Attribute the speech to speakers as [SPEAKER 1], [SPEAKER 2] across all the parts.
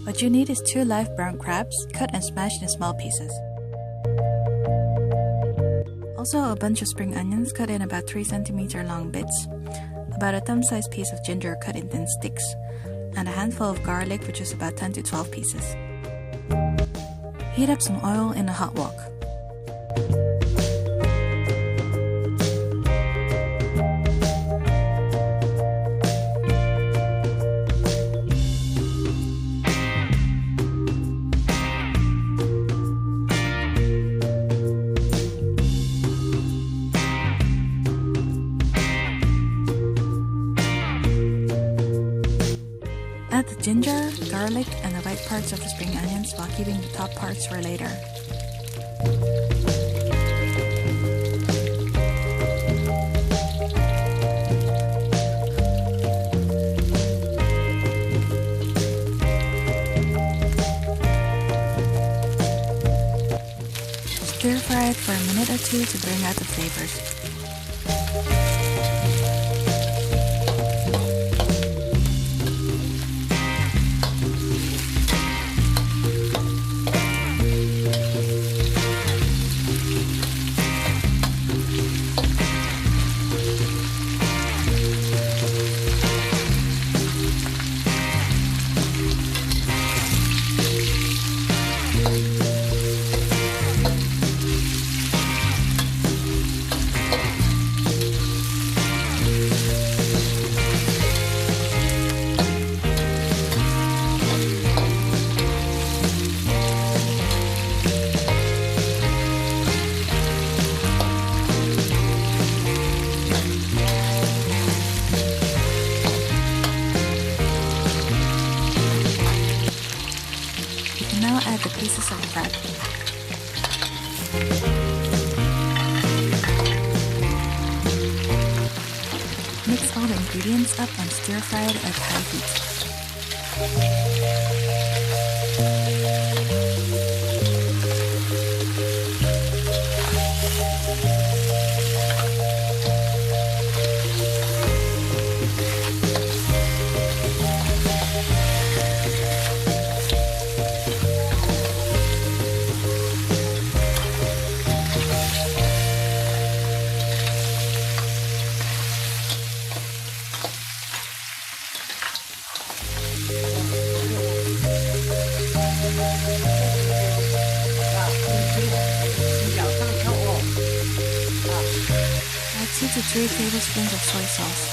[SPEAKER 1] What you need is 2 live brown crabs, cut and smashed in small pieces. Also a bunch of spring onions cut in about 3 cm long bits, about a thumb-sized piece of ginger cut in thin sticks, and a handful of garlic, which is about 10 to 12 pieces. Heat up some oil in a hot wok. Add the ginger, garlic, and the white parts of the spring onions while keeping the top parts for later. Stir fry it for a minute or 2 to bring out the flavors. Now add the pieces of crab. Mix all the ingredients up and stir fry it at high heat. Add 2 to 3 tablespoons of soy sauce.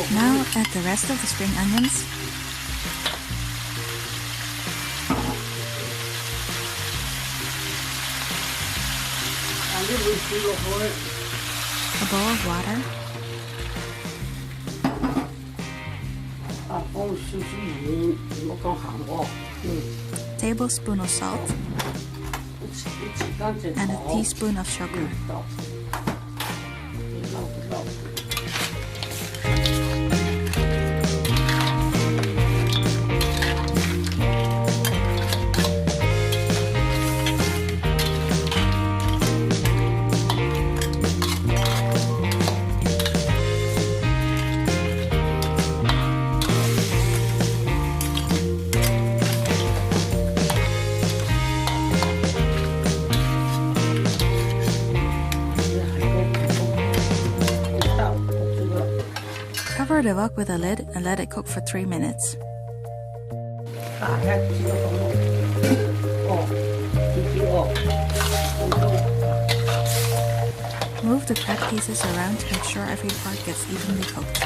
[SPEAKER 1] Now add the rest of the spring onions. A bowl of water. Tablespoon of salt. And a teaspoon of sugar. Cover the wok with a lid and let it cook for 3 minutes. Move the cracked pieces around to make sure every part gets evenly cooked.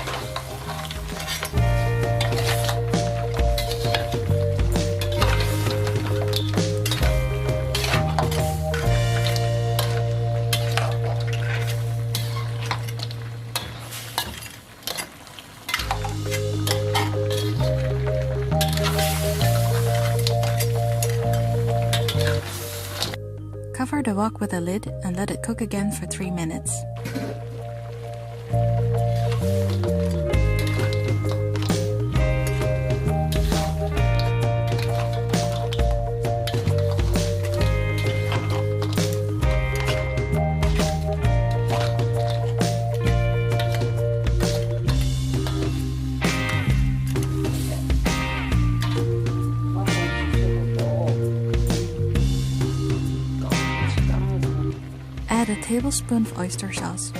[SPEAKER 1] Cover the wok with a lid and let it cook again for 3 minutes. Add a tablespoon of oyster sauce.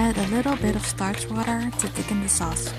[SPEAKER 1] Add a little bit of starch water to thicken the sauce.